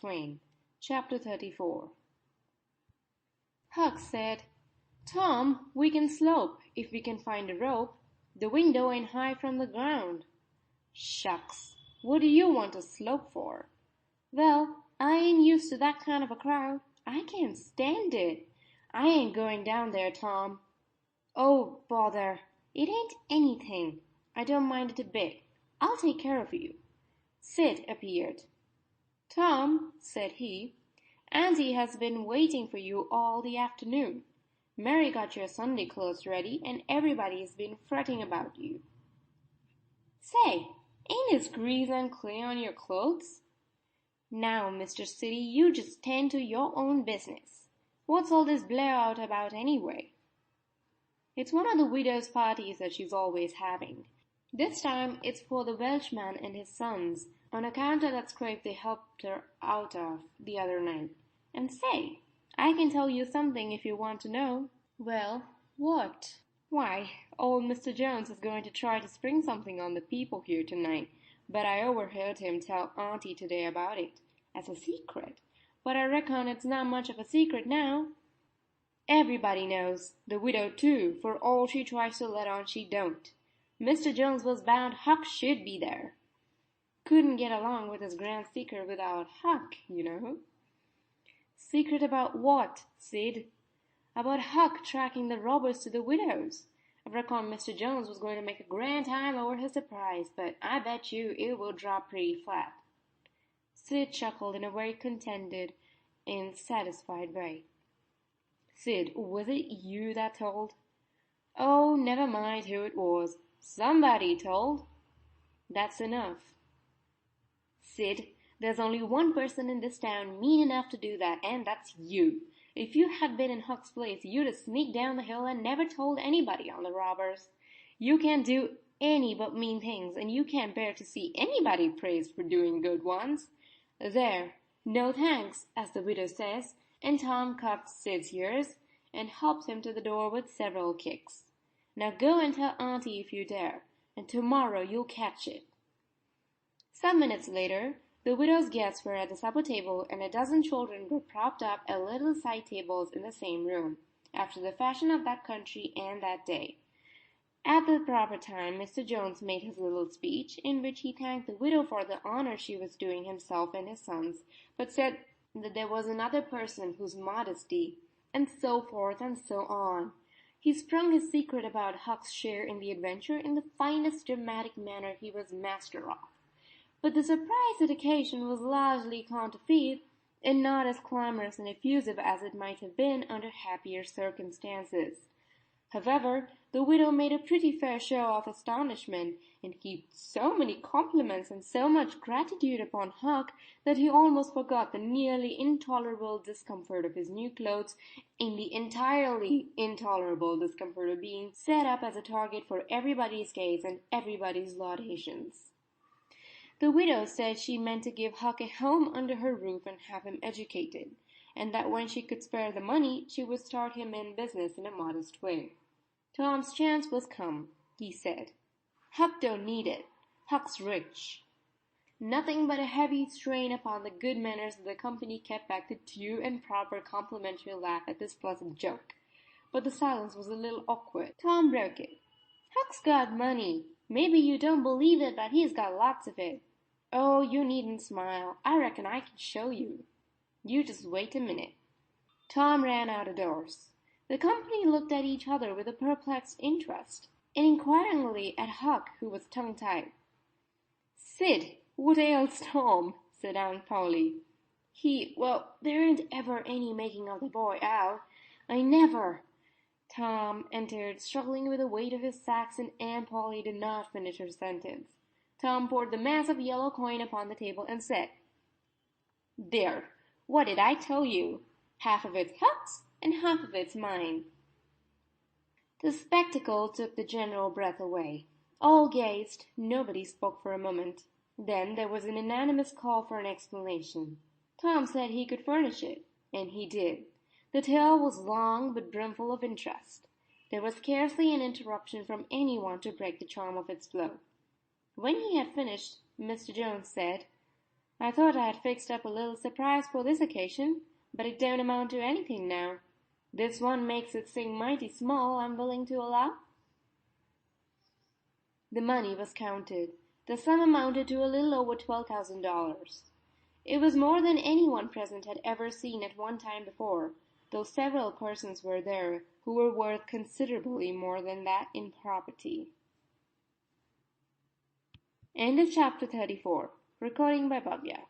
Twain. Chapter 34. Huck said, "Tom, we can slope, if we can find a rope. The window ain't high from the ground." "Shucks, what do you want to slope for?" "Well, I ain't used to that kind of a crowd. I can't stand it. I ain't going down there, Tom." "Oh, bother. It ain't anything. I don't mind it a bit. I'll take care of you." Sid appeared. "Tom," said he, "Auntie has been waiting for you all the afternoon. Mary got your Sunday clothes ready, and everybody's been fretting about you." "Say, ain't this grease and clay on your clothes?" "Now, Mr. City, you just tend to your own business. What's all this blowout about anyway?" "It's one of the widow's parties that she's always having. This time it's for the Welshman and his sons, on account of that scrape they helped her out of the other night. And say, I can tell you something if you want to know." "Well, what?" "Why, old Mr. Jones is going to try to spring something on the people here tonight, but I overheard him tell Auntie today about it, as a secret. But I reckon it's not much of a secret now. Everybody knows, the widow too, for all she tries to let on she don't. Mr. Jones was bound Huck should be there. Couldn't get along with his grand secret without Huck, you know." "Secret about what, Sid?" "About Huck tracking the robbers to the widow's. I reckon Mr. Jones was going to make a grand time over his surprise, but I bet you it will drop pretty flat." Sid chuckled in a very contented and satisfied way. "Sid, was it you that told?" "Oh, never mind who it was. Somebody told." "That's enough." "Sid, there's only one person in this town mean enough to do that, and that's you. If you had been in Huck's place, you'd have sneaked down the hill and never told anybody on the robbers. You can't do any but mean things, and you can't bear to see anybody praised for doing good ones. There, no thanks, as the widow says," and Tom cuffed Sid's ears and helped him to the door with several kicks. "Now go and tell Auntie if you dare, and tomorrow you'll catch it." Some minutes later, the widow's guests were at the supper table, and a dozen children were propped up at little side tables in the same room, after the fashion of that country and that day. At the proper time, Mr. Jones made his little speech, in which he thanked the widow for the honor she was doing himself and his sons, but said that there was another person whose modesty, and so forth and so on. He sprung his secret about Huck's share in the adventure in the finest dramatic manner he was master of. But the surprised occasion was largely counterfeit, and not as clamorous and effusive as it might have been under happier circumstances. However, the widow made a pretty fair show of astonishment, and heaped so many compliments and so much gratitude upon Huck that he almost forgot the nearly intolerable discomfort of his new clothes in the entirely intolerable discomfort of being set up as a target for everybody's gaze and everybody's laudations. The widow said she meant to give Huck a home under her roof and have him educated, and that when she could spare the money, she would start him in business in a modest way. Tom's chance was come, he said. Huck don't need it. Huck's rich. Nothing but a heavy strain upon the good manners of the company kept back the due and proper complimentary laugh at this pleasant joke. But the silence was a little awkward. Tom broke it. "Huck's got money. Maybe you don't believe it, but he's got lots of it. Oh, you needn't smile. I reckon I can show you. You just wait a minute." Tom ran out of doors. The company looked at each other with a perplexed interest, and inquiringly at Huck, who was tongue-tied. "Sid, what ails Tom?" said Aunt Polly. Well, there ain't ever any making of the boy out. I never—" Tom entered, struggling with the weight of his sacks, and Aunt Polly did not finish her sentence. Tom poured the mass of yellow coin upon the table and said, "There, what did I tell you? Half of it's Huck's and half of it's mine." The spectacle took the general breath away. All gazed, nobody spoke for a moment. Then there was an unanimous call for an explanation. Tom said he could furnish it, and he did. The tale was long but brimful of interest. There was scarcely an interruption from anyone to break the charm of its flow. When he had finished, Mr. Jones said, I thought I had fixed up a little surprise for this occasion, but it don't amount to anything now. This one makes it seem mighty small, I'm willing to allow." The money was counted. The sum amounted to a little over $12,000. It was more than anyone present had ever seen at one time before, though several persons were there who were worth considerably more than that in property. End of chapter 34. Recording by Bhavya.